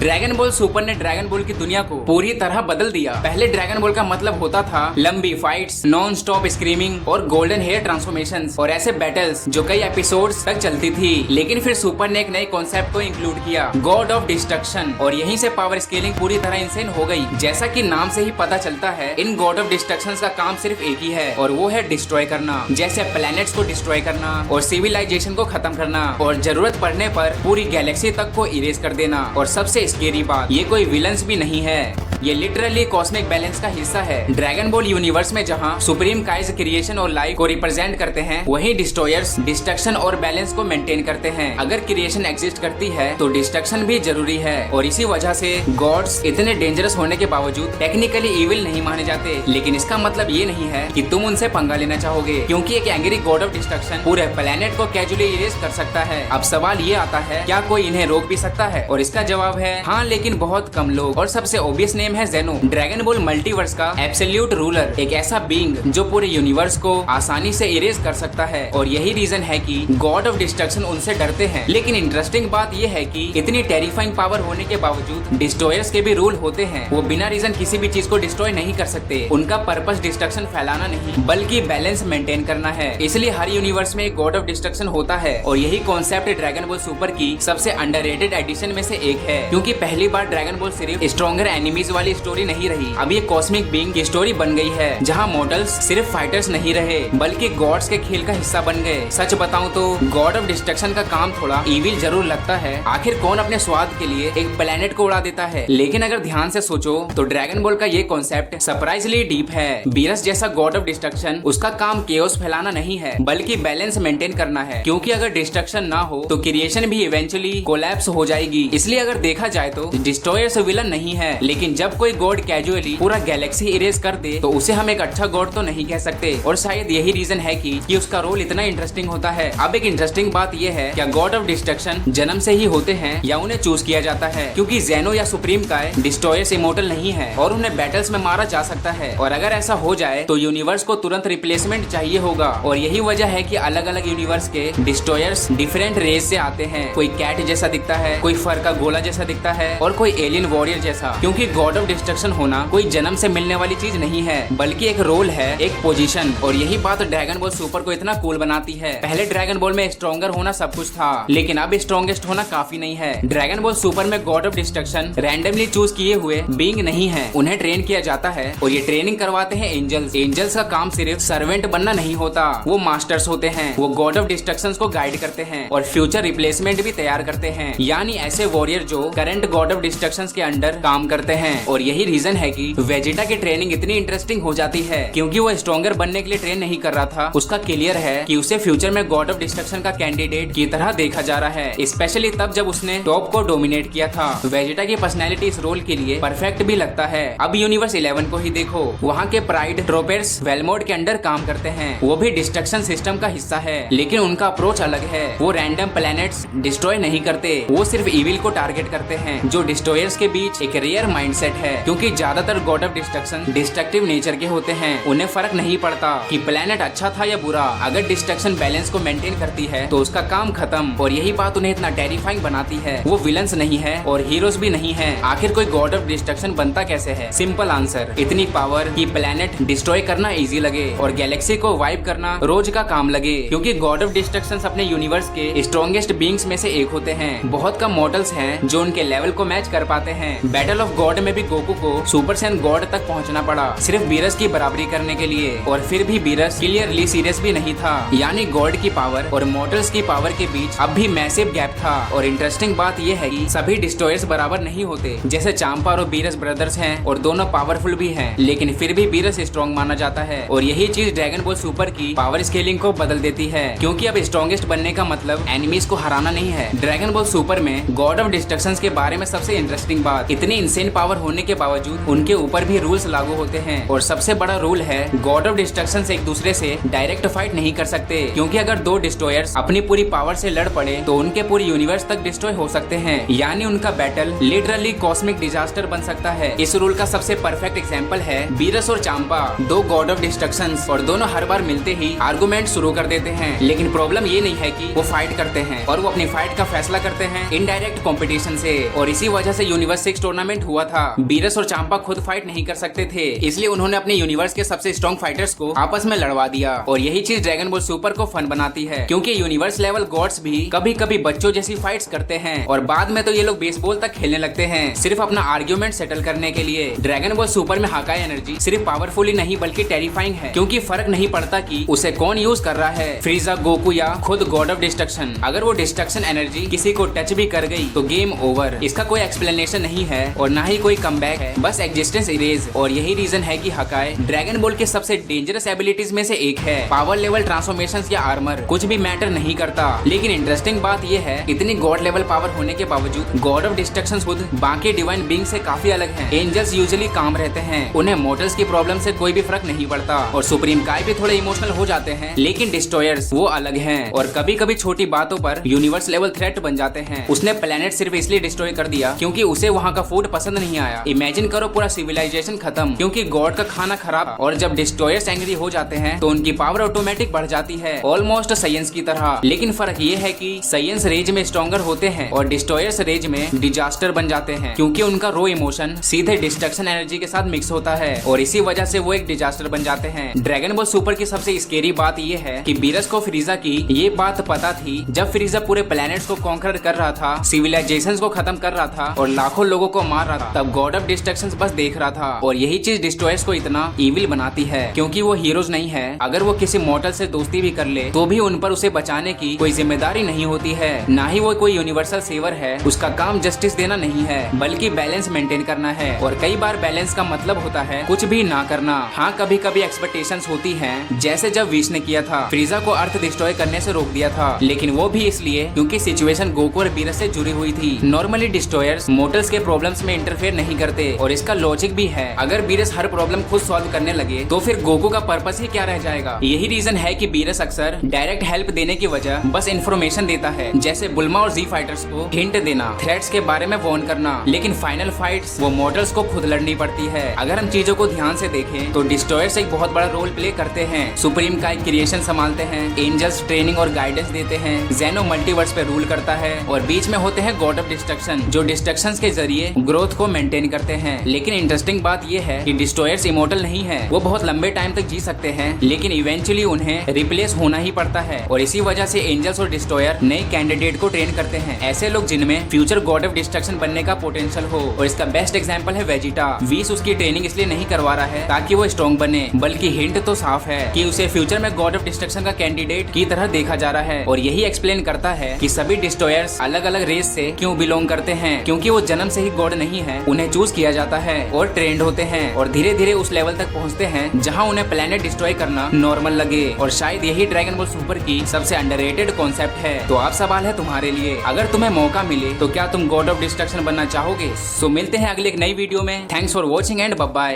Dragon ball super ने dragon ball की दुनिया को पूरी तरह बदल दिया। पहले ड्रैगन बॉल का मतलब होता था लंबी फाइट्स, नॉन स्टॉप स्क्रीमिंग और गोल्डन हेयर ट्रांसफॉर्मेशंस और ऐसे बैटल्स जो कई एपिसोड्स तक चलती थी। लेकिन फिर सुपर ने एक नए कॉन्सेप्ट को इंक्लूड किया, गॉड ऑफ डिस्ट्रक्शन, और यहीं से पावर स्केलिंग पूरी तरह इंसेन हो गई। जैसा कि नाम से ही पता चलता है, इन गॉड ऑफ डिस्ट्रक्शन का काम सिर्फ एक ही है और वो है डिस्ट्रॉय करना। जैसे प्लैनेट्स को डिस्ट्रॉय करना और सिविलाइजेशन को खत्म करना और जरूरत पड़ने पर पूरी गैलेक्सी तक को इरेज कर देना। और सबसे स्केरी बात, ये कोई विलन्स भी नहीं है, ये लिटरली कॉस्मिक बैलेंस का हिस्सा है। ड्रैगन बॉल यूनिवर्स में जहां सुप्रीम काइज क्रिएशन और लाइफ को रिप्रेजेंट करते हैं, वहीं डिस्ट्रॉयर्स डिस्ट्रक्शन और बैलेंस को मेंटेन करते हैं। अगर क्रिएशन एग्जिस्ट करती है तो डिस्ट्रक्शन भी जरूरी है और इसी वजह से गॉड्स इतने डेंजरस होने के बावजूद टेक्निकली इविल नहीं माने जाते। लेकिन इसका मतलब ये नहीं है कि तुम उनसे पंगा लेना चाहोगे, क्योंकि एक एंग्री गॉड ऑफ डिस्ट्रक्शन पूरे प्लेनेट को कैजुअली इरेज कर सकता है। अब सवाल ये आता है, क्या कोई इन्हें रोक भी सकता है? और इसका जवाब है हाँ, लेकिन बहुत कम लोग। और सबसे ऑब्वियस नेम है जेनो, ड्रैगन बॉल मल्टीवर्स का एब्सोल्यूट रूलर, एक ऐसा बीइंग जो पूरे यूनिवर्स को आसानी से इरेज कर सकता है। और यही रीजन है कि गॉड ऑफ डिस्ट्रक्शन उनसे डरते हैं। लेकिन इंटरेस्टिंग बात यह है कि इतनी टेरिफाइंग पावर होने के बावजूद डिस्ट्रॉयर्स के भी रूल होते हैं। वो बिना रीजन किसी भी चीज को डिस्ट्रॉय नहीं कर सकते। उनका पर्पस डिस्ट्रक्शन फैलाना नहीं बल्कि बैलेंस मेंटेन करना है। इसलिए हर यूनिवर्स में एक गॉड ऑफ डिस्ट्रक्शन होता है और यही कॉन्सेप्ट ड्रैगन बॉल सुपर की सबसे अंडररेटेड एडिशन में से एक है। क्योंकि पहली बार ड्रैगन बॉल सिर्फ स्ट्रॉन्गर एनिमीज वाली स्टोरी नहीं रही, अब ये कॉस्मिक बीइंग की स्टोरी बन गई है, जहाँ मॉडल्स सिर्फ फाइटर्स नहीं रहे बल्कि गॉड्स के खेल का हिस्सा बन गए। सच बताऊं तो गॉड ऑफ डिस्ट्रक्शन का काम थोड़ा इविल जरूर लगता है। आखिर कौन अपने स्वाद के लिए एक प्लेनेट को उड़ा देता है? लेकिन अगर ध्यान से सोचो तो ड्रैगन बॉल का ये कॉन्सेप्ट सरप्राइजली डीप है। बीरस जैसा गॉड ऑफ डिस्ट्रक्शन, उसका काम केओस फैलाना नहीं है बल्कि बैलेंस मेंटेन करना है। क्योंकि अगर डिस्ट्रक्शन ना हो तो क्रिएशन भी इवेंचुअली कोलैप्स हो जाएगी। इसलिए अगर देखा जाए तो डिस्ट्रॉयर्स विलन नहीं है। लेकिन जब कोई गॉड कैजुअली पूरा गैलेक्सी इरेज कर दे तो उसे हम एक अच्छा गॉड तो नहीं कह सकते। और शायद यही रीजन है कि उसका रोल इतना इंटरेस्टिंग होता है। अब एक इंटरेस्टिंग बात यह है, क्या गॉड ऑफ डिस्ट्रक्शन जन्म से ही होते हैं या उन्हें चूज किया जाता है? क्योंकि जेनो या सुप्रीम काय डिस्ट्रॉयर्स इमोर्टल नहीं है और उन्हें बैटल्स में मारा जा सकता है। और अगर ऐसा हो जाए तो यूनिवर्स को तुरंत रिप्लेसमेंट चाहिए होगा। और यही वजह है कि अलग अलग यूनिवर्स के डिस्ट्रॉयर्स डिफरेंट रेस से आते हैं। कोई कैट जैसा दिखता है, कोई फर का गोला जैसा दिखता है और कोई एलियन वॉरियर जैसा। क्योंकि गॉड ऑफ डिस्ट्रक्शन होना कोई जन्म से मिलने वाली चीज नहीं है बल्कि एक रोल है, एक पोजीशन। और यही बात ड्रैगन बॉल सुपर को इतना कूल बनाती है। पहले ड्रैगन बॉल में स्ट्रॉन्गर होना सब कुछ था, लेकिन अब स्ट्रॉन्गेस्ट होना काफी नहीं है। ड्रैगन बॉल सुपर में God of destruction randomly choose किए हुए बीइंग नहीं है, उन्हें ट्रेन किया जाता है और ये ट्रेनिंग करवाते हैं एंजल्स। एंजल्स का काम सिर्फ सर्वेंट बनना नहीं होता, वो मास्टर्स होते हैं। वो गॉड ऑफ डिस्ट्रक्शन को गाइड करते हैं और फ्यूचर रिप्लेसमेंट भी तैयार करते हैं, यानी ऐसे वॉरियर जो करंट गॉड ऑफ डिस्ट्रक्शन के अंडर काम करते हैं। और यही रीजन है कि वेजिटा की ट्रेनिंग इतनी इंटरेस्टिंग हो जाती है, क्योंकि वो स्ट्रॉन्गर बनने के लिए ट्रेन नहीं कर रहा था, उसका क्लियर है कि उसे फ्यूचर में गॉड ऑफ डिस्ट्रक्शन का कैंडिडेट की तरह देखा जा रहा है। स्पेशली तब जब उसने टॉप को डोमिनेट किया था। वेजिटा की पर्सनैलिटी इस रोल के लिए परफेक्ट भी लगता है। अब यूनिवर्स 11 को ही देखो, वहाँ के प्राइड ट्रोपर्स वेलमोड के अंडर काम करते हैं। वो भी डिस्ट्रक्शन सिस्टम का हिस्सा है, लेकिन उनका अप्रोच अलग है। वो रैंडम प्लैनेट्स डिस्ट्रॉय नहीं करते, वो सिर्फ इविल को टारगेट करते हैं, जो डिस्ट्रॉयर्स के बीच एक रेयर माइंडसेट है। क्योंकि ज्यादातर God of destruction destructive nature के होते हैं, उन्हें फर्क नहीं पड़ता कि प्लेनेट अच्छा था या बुरा। अगर डिस्ट्रक्शन बैलेंस को मेंटेन करती है तो उसका काम खत्म। और यही बात उन्हें इतना टेरिफाइंग बनाती है। वो विलन्स नहीं है और हीरोज भी नहीं है। आखिर कोई गॉड ऑफ डिस्ट्रक्शन बनता कैसे है? सिंपल आंसर, इतनी पावर कि प्लेनेट डिस्ट्रॉय करना इजी लगे और गैलेक्सी को वाइप करना रोज का काम लगे। क्योंकि गॉड ऑफ डिस्ट्रक्शन अपने यूनिवर्स के स्ट्रॉन्गेस्ट बीइंग्स में से एक होते हैं। बहुत कम मॉडल्स हैं जो उनके लेवल को मैच कर पाते हैं। बैटल ऑफ गॉड में भी गोकू को सुपर सैन गॉड तक पहुंचना पड़ा सिर्फ बीरस की बराबरी करने के लिए। और फिर भी बीरस क्लियरली सीरियस भी नहीं था। यानी गॉड की पावर और मॉडल्स की पावर के बीच अब भी मैसिव गैप था। और इंटरेस्टिंग बात यह है कि सभी डिस्ट्रॉयर्स बराबर नहीं होते। जैसे चांपा और बीरस ब्रदर्स हैं और दोनों पावरफुल भी हैं, लेकिन फिर भी बीरस स्ट्रॉन्ग माना जाता है। और यही चीज ड्रैगन बॉल सुपर की पावर स्केलिंग को बदल देती है। क्योंकि अब स्ट्रॉन्गेस्ट बनने का मतलब एनिमीज को हराना नहीं है। ड्रैगन बॉल सुपर में गॉड ऑफ डिस्ट्रक्शन के बारे में सबसे इंटरेस्टिंग बात, इतनी इंसेन पावर होने के बावजूद उनके ऊपर भी रूल्स लागू होते हैं। और सबसे बड़ा रूल है गॉड ऑफ डिस्ट्रक्शन एक दूसरे से डायरेक्ट फाइट नहीं कर सकते, क्योंकि अगर दो डिस्ट्रॉयर्स अपनी पूरी पावर से लड़ पड़े तो उनके पूरी यूनिवर्स तक डिस्ट्रॉय हो सकते हैं, यानी उनका बैटल लिटरली कॉस्मिक डिजास्टर बन सकता है। इस रूल का सबसे परफेक्ट एग्जांपल है बीरस और चांपा, दो गॉड ऑफ डिस्ट्रक्शन, और दोनों हर बार मिलते ही आर्गुमेंट शुरू कर देते हैं। लेकिन प्रॉब्लम ये नहीं है कि वो फाइट करते हैं, और वो अपनी फाइट का फैसला करते हैं इनडायरेक्ट कंपटीशन से। और इसी वजह से यूनिवर्स 6 टूर्नामेंट हुआ था। बीरस और चांपा खुद फाइट नहीं कर सकते थे, इसलिए उन्होंने अपने यूनिवर्स के सबसे स्ट्रॉन्ग फाइटर्स को आपस में लड़वा दिया। और यही चीज ड्रैगन बॉल सुपर को फन बनाती है, क्योंकि यूनिवर्स लेवल गॉड्स भी कभी कभी बच्चों जैसी फाइट्स करते हैं, और बाद में तो ये लोग बेसबॉल तक खेलने लगते हैं, सिर्फ अपना आर्ग्यूमेंट सेटल करने के लिए। ड्रैगन बॉल सुपर में हाकाई एनर्जी सिर्फ पावरफुल ही नहीं बल्कि टेरिफाइंग है, क्योंकि फर्क नहीं पड़ता कि उसे कौन यूज कर रहा है, फ्रीजा, गोकू या खुद गॉड ऑफ डिस्ट्रक्शन। अगर वो डिस्ट्रक्शन एनर्जी किसी को टच भी कर गई तो गेम ओवर। इसका कोई एक्सप्लेनेशन नहीं है और ना ही कोई कमबैक है, बस एग्जिस्टेंस इरेज। और यही रीजन है कि हाकाई ड्रैगन बॉल के सबसे डेंजरस एबिलिटीज में से एक है। पावर लेवल, ट्रांसफॉर्मेशन या आर्मर कुछ भी मैटर नहीं करता। लेकिन इंटरेस्टिंग बात यह है, इतनी गॉड लेवल पावर होने के बावजूद गॉड ऑफ डिस्ट्रक्शन खुद बाकी डिवाइन बीइंग से काफी अलग हैं। एंजल्स यूजुअली काम रहते हैं, उन्हें मोर्टल्स की प्रॉब्लम से कोई भी फर्क नहीं पड़ता, और सुप्रीम काय भी थोड़े इमोशनल हो जाते हैं। लेकिन डिस्ट्रॉयर्स वो अलग हैं, और कभी कभी छोटी बातों पर यूनिवर्स लेवल थ्रेट बन जाते हैं। उसने प्लेनेट सिर्फ इसलिए डिस्ट्रॉय कर दिया क्योंकि उसे वहाँ का फूड पसंद नहीं आया। इमेजिन करो पूरा सिविलाइजेशन खत्म क्योंकि गॉड का खाना खराब। और जब डिस्ट्रॉयर्स एंग्री हो जाते हैं तो उनकी पावर ऑटोमेटिक बढ़ जाती है, ऑलमोस्ट साइंस की तरह। लेकिन फर्क ये है कि साइंस रेज में स्ट्रॉन्गर होते हैं और डिस्ट्रॉयर्स रेज में डिजास्टर बन जाते हैं, क्योंकि उनका रो इमोशन सीधे डिस्ट्रक्शन एनर्जी के साथ मिक्स होता है, और इसी वजह से वो एक डिजास्टर बन जाते हैं। ड्रैगन बॉल सुपर की सबसे स्केरी बात ये है कि बीरस को फ्रीजा की ये बात पता थी जब फ्रीजा पूरे प्लैनेट्स को कॉन्कर कर रहा था, सिविलाइजेशंस को खत्म कर रहा था और लाखों लोगों को मार रहा था, तब गॉड ऑफ डिस्ट्रक्शन बस देख रहा था। और यही चीज डिस्ट्रॉयर्स को इतना इविल बनाती है, क्योंकि वो हीरोज नहीं है। अगर वो किसी मॉर्टल से दोस्ती भी कर ले तो भी उन पर उसे बचाने की कोई जिम्मेदारी नहीं होती है, ना ही वो कोई यूनिवर्सल सेवर है। उसका काम जस्टिस देना नहीं है बल्कि बैलेंस मेंटेन करना है, और कई बार बैलेंस का मतलब होता है कुछ भी ना करना। हाँ, कभी कभी एक्सपेक्टेशंस होती हैं, जैसे जब विश ने किया था, फ्रीजा को अर्थ डिस्ट्रॉय करने से रोक दिया था, लेकिन वो भी इसलिए क्योंकि सिचुएशन गोकू और बीरस से जुड़ी हुई थी। नॉर्मली डिस्ट्रॉयर्स मोर्टल्स के प्रॉब्लम्स में इंटरफेयर नहीं करते, और इसका लॉजिक भी है। अगर बीरस हर प्रॉब्लम खुद सॉल्व करने लगे तो फिर गोकू का पर्पस ही क्या रह जाएगा। यही रीजन है कि बीरस अक्सर डायरेक्ट हेल्प देने की वजह बस इन्फॉर्मेशन देता है, जैसे बुल्मा और जी फाइटर्स को हिंट देना, थ्रेट्स के बारे में वार्न करना, लेकिन फाइनल फाइट्स वो मॉर्टल्स को खुद लड़नी पड़ती है। अगर हम चीजों को ध्यान से देखें तो डिस्ट्रॉयर्स एक बहुत बड़ा रोल प्ले करते हैं। सुप्रीम का क्रिएशन संभालते हैं, एंजल्स ट्रेनिंग और गाइडेंस देते हैं, जेनो मल्टीवर्स पे रूल करता है, और बीच में होते हैं गॉड ऑफ डिस्ट्रक्शन जो डिस्ट्रक्शंस के जरिए ग्रोथ को मेंटेन करते हैं। लेकिन इंटरेस्टिंग बात यह है कि डिस्ट्रॉयर्स इमोर्टल नहीं है, वो बहुत लंबे टाइम तक जी सकते हैं, लेकिन इवेंचुअली उन्हें रिप्लेस होना ही पड़ता है। और इसी वजह से एंजल्स और डिस्ट्रॉयर नए कैंडिडेट को ट्रेन करते हैं, ऐसे लोग जिनमें फ्यूचर गॉड ऑफ डिस्ट्रक्शन बनने का पोटेंशियल हो। और इसका बेस्ट एग्जांपल है वेजिटा। वीस उसकी ट्रेनिंग इसलिए नहीं करवा रहा है ताकि वो स्ट्रॉन्ग बने, बल्कि हिंट तो साफ है कि उसे फ्यूचर में गॉड ऑफ डिस्ट्रक्शन का कैंडिडेट की तरह देखा जा रहा है। और यही एक्सप्लेन करता है कि सभी डिस्ट्रॉयर्स अलग अलग रेस से क्यों बिलोंग करते हैं, क्योंकि वो जन्म से ही गॉड नहीं है, उन्हें चूज किया जाता है और ट्रेंड होते हैं, और धीरे धीरे उस लेवल तक पहुंचते हैं जहां उन्हें प्लेनेट डिस्ट्रॉय करना नॉर्मल लगे। और शायद यही ड्रैगन बॉल सुपर की सबसे अंडररेटेड कॉन्सेप्ट है। तो आप सवाल है तुम्हारे लिए, अगर तुम्हें मौका मिले तो क्या तुम गॉड ऑफ डिस्ट्रक्शन बनना चाहोगे? सो मिलते हैं अगले एक नई वीडियो में। Thanks for watching and bye bye.